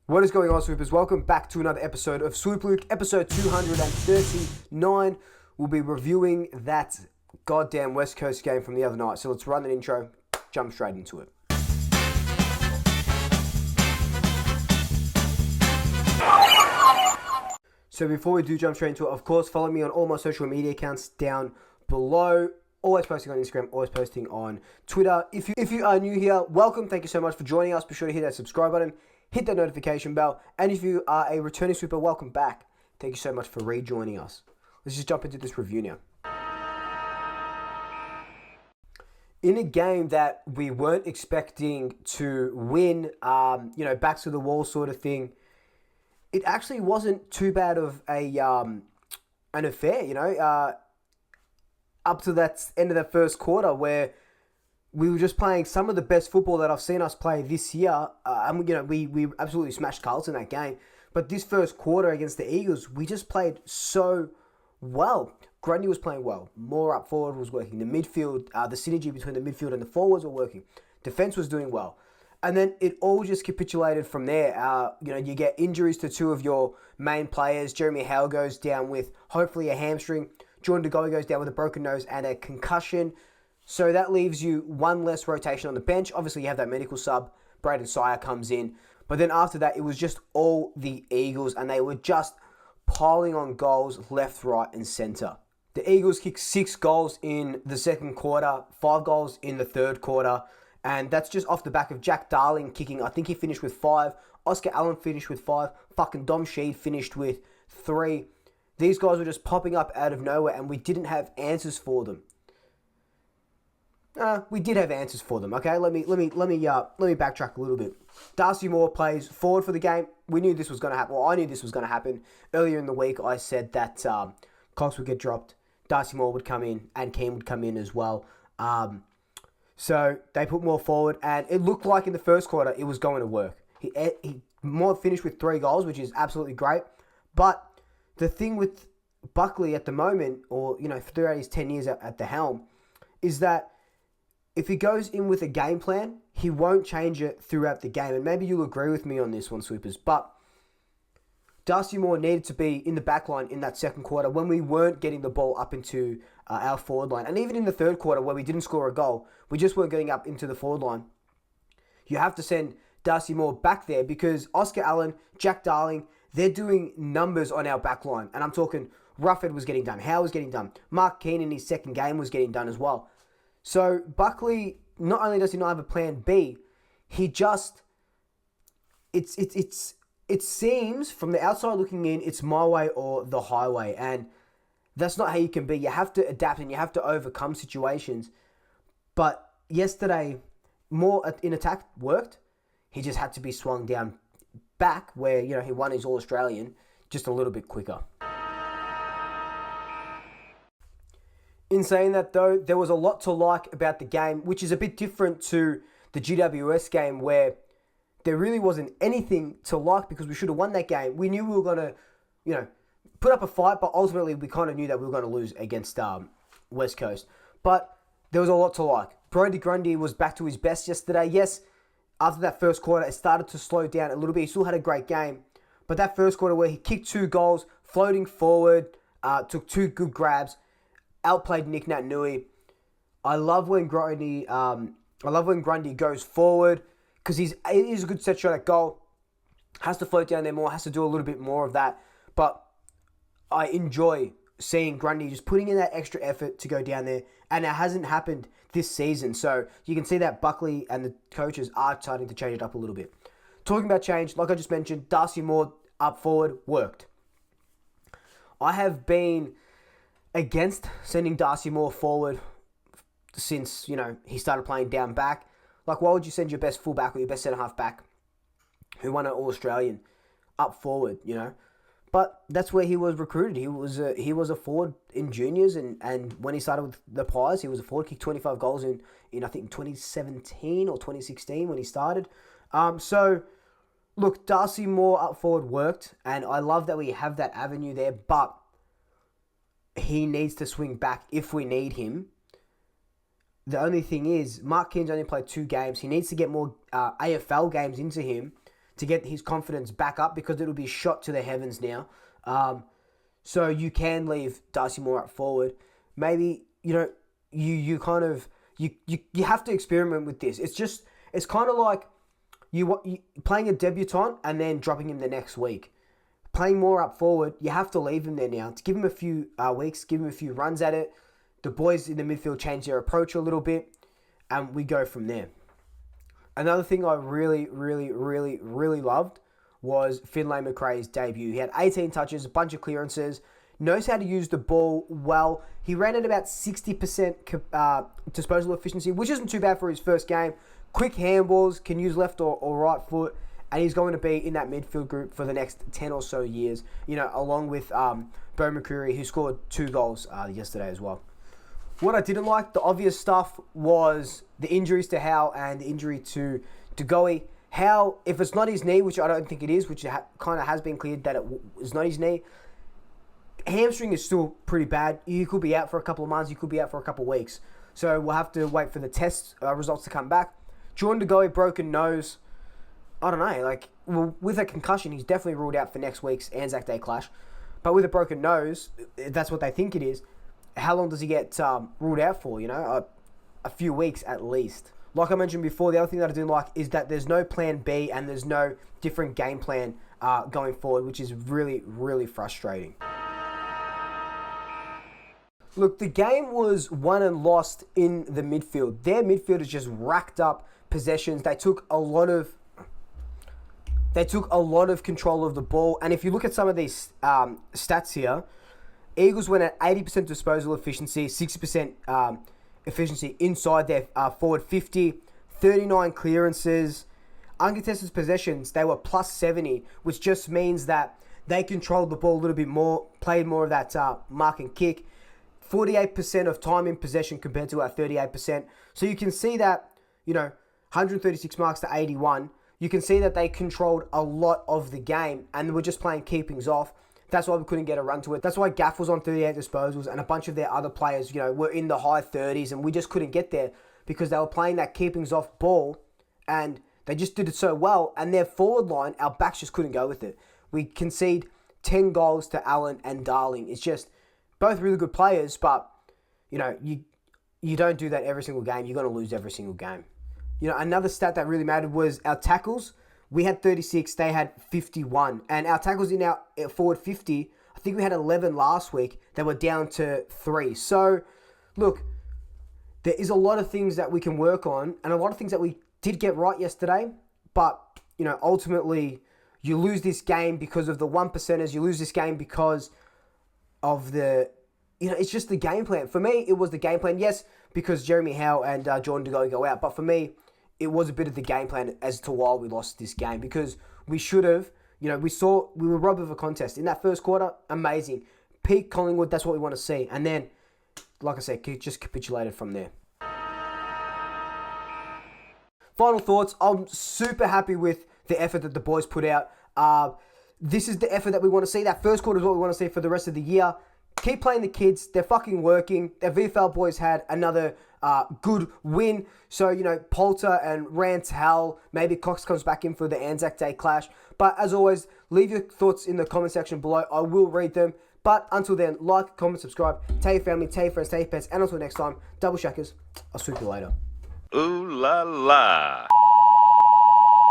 What is going on, Swoopers? Welcome back to another episode of Swoop Luke, episode 239. We'll be reviewing that goddamn West Coast game from the other night. So let's run an intro, jump straight into it. So before we do jump straight into it, of course, follow me on all my social media accounts down below. Always posting on Instagram, always posting on Twitter. If you are new here, welcome. Thank you so much for joining us. Be sure to hit that subscribe button. Hit that notification bell. And if you are a returning Swooper, welcome back. Thank you so much for rejoining us. Let's just jump into this review now. In a game that we weren't expecting to win, backs to the wall sort of thing, it actually wasn't too bad of an affair, up to that end of the first quarter where we were just playing some of the best football that I've seen us play this year. We absolutely smashed Carlton that game. But this first quarter against the Eagles, we just played so well. Grundy was playing well. More up forward was working. The midfield, the synergy between the midfield and the forwards were working. Defense was doing well. And then it all just capitulated from there. You get injuries to two of your main players. Jeremy Howe goes down with hopefully a hamstring. Jordan De Goey goes down with a broken nose and a concussion. So that leaves you one less rotation on the bench. Obviously, you have that medical sub. Braden Sire comes in. But then after that, it was just all the Eagles, and they were just piling on goals left, right, and centre. The Eagles kicked 6 goals in the second quarter, 5 goals in the third quarter, and that's just off the back of Jack Darling kicking. I think he finished with 5. Oscar Allen finished with 5. Fucking Dom Sheed finished with 3. These guys were just popping up out of nowhere, and we didn't have answers for them. We did have answers for them. Okay, let me backtrack a little bit. Darcy Moore plays forward for the game. We knew this was going to happen. Well, I knew this was going to happen. Earlier in the week, I said that Cox would get dropped, Darcy Moore would come in, and Keane would come in as well. So they put Moore forward, and it looked like in the first quarter it was going to work. Moore finished with 3 goals, which is absolutely great. But the thing with Buckley at the moment, or throughout his 10 years at the helm, is that if he goes in with a game plan, he won't change it throughout the game. And maybe you'll agree with me on this one, Swoopers. But Darcy Moore needed to be in the back line in that second quarter when we weren't getting the ball up into our forward line. And even in the third quarter where we didn't score a goal, we just weren't getting up into the forward line. You have to send Darcy Moore back there because Oscar Allen, Jack Darling, they're doing numbers on our back line. And I'm talking Rufford was getting done. Howe was getting done. Mark Keane in his second game was getting done as well. So Buckley, not only does he not have a plan B, he just, it seems from the outside looking in, it's my way or the highway. And that's not how you can be. You have to adapt and you have to overcome situations. But yesterday, more in attack worked. He just had to be swung down back where, he won his All-Australian just a little bit quicker. In saying that, though, there was a lot to like about the game, which is a bit different to the GWS game where there really wasn't anything to like because we should have won that game. We knew we were going to, put up a fight, but ultimately we kind of knew that we were going to lose against West Coast. But there was a lot to like. Brodie Grundy was back to his best yesterday. Yes, after that first quarter, it started to slow down a little bit. He still had a great game. But that first quarter where he kicked 2 goals, floating forward, took 2 good grabs, outplayed Nick Naitanui. I love when Grundy goes forward because he is a good set shot at goal. Has to float down there more, has to do a little bit more of that. But I enjoy seeing Grundy just putting in that extra effort to go down there, and it hasn't happened this season. So you can see that Buckley and the coaches are starting to change it up a little bit. Talking about change, like I just mentioned, Darcy Moore up forward worked. I have been against sending Darcy Moore forward since, he started playing down back. Like, why would you send your best fullback or your best centre-half back who won an All-Australian up forward, But that's where he was recruited. He was a forward in juniors, and when he started with the Pies, he was a forward, kicked 25 goals in I think 2017 or 2016 when he started. So, look, Darcy Moore up forward worked, and I love that we have that avenue there, but he needs to swing back if we need him. The only thing is, Mark Keane's only played 2 games. He needs to get more AFL games into him to get his confidence back up because it'll be shot to the heavens now. So you can leave Darcy Moore up forward. Maybe, you kind of you have to experiment with this. It's kind of like you playing a debutant and then dropping him the next week. Playing Moore up forward, you have to leave him there now to give him a few weeks, give him a few runs at it. The boys in the midfield change their approach a little bit, and we go from there. Another thing I really, really, really, really loved was Finlay Macrae's debut. He had 18 touches, a bunch of clearances, knows how to use the ball well. He ran at about 60% disposal efficiency, which isn't too bad for his first game. Quick handballs, can use left or right foot, and he's going to be in that midfield group for the next 10 or so years, along with Beau McCreary, who scored 2 goals yesterday as well. What I didn't like, the obvious stuff, was the injuries to Howe and the injury to Goey. Howe, if it's not his knee, which I don't think it is, which kind of has been cleared that it is not his knee, hamstring is still pretty bad. You could be out for a couple of months, you could be out for a couple of weeks. So we'll have to wait for the test results to come back. Jordan De Goey, broken nose. I don't know, with a concussion, he's definitely ruled out for next week's Anzac Day clash. But with a broken nose, that's what they think it is. How long does he get ruled out for? A few weeks at least. Like I mentioned before, the other thing that I didn't like is that there's no plan B and there's no different game plan going forward, which is really, really frustrating. Look, the game was won and lost in the midfield. Their midfielders just racked up possessions. They took a lot of control of the ball. And if you look at some of these stats here, Eagles went at 80% disposal efficiency, 60% efficiency inside their forward 50, 39 clearances. Uncontested possessions, they were plus 70, which just means that they controlled the ball a little bit more, played more of that mark and kick. 48% of time in possession compared to our 38%. So you can see that, 136 marks to 81. You can see that they controlled a lot of the game and were just playing keepings off. That's why we couldn't get a run to it. That's why Gaff was on 38 disposals and a bunch of their other players, were in the high 30s, and we just couldn't get there because they were playing that keepings off ball and they just did it so well. And their forward line, our backs just couldn't go with it. We concede 10 goals to Allen and Darling. It's just both really good players, but, you don't do that every single game. You're going to lose every single game. Another stat that really mattered was our tackles. We had 36, they had 51. And our tackles in our forward 50, I think we had 11 last week. They were down to 3. So, look, there is a lot of things that we can work on and a lot of things that we did get right yesterday. But, ultimately, you lose this game because of the 1%ers. You lose this game because of the... it's just the game plan. For me, it was the game plan. Yes, because Jeremy Howe and Jordan De Goey go out. But for me, it was a bit of the game plan as to why we lost this game, because we should have, we were robbed of a contest. In that first quarter, amazing. Peak Collingwood, that's what we want to see. And then, like I said, just capitulated from there. Final thoughts, I'm super happy with the effort that the boys put out. This is the effort that we want to see. That first quarter is what we want to see for the rest of the year. Keep playing the kids. They're fucking working. The VFL boys had another good win. So, Poulter and Rantel, maybe Cox comes back in for the Anzac Day clash. But as always, leave your thoughts in the comment section below. I will read them. But until then, like, comment, subscribe. Tell your family, tell your friends, tell your pets. And until next time, Double Shackers. I'll swoop you later. Ooh la la.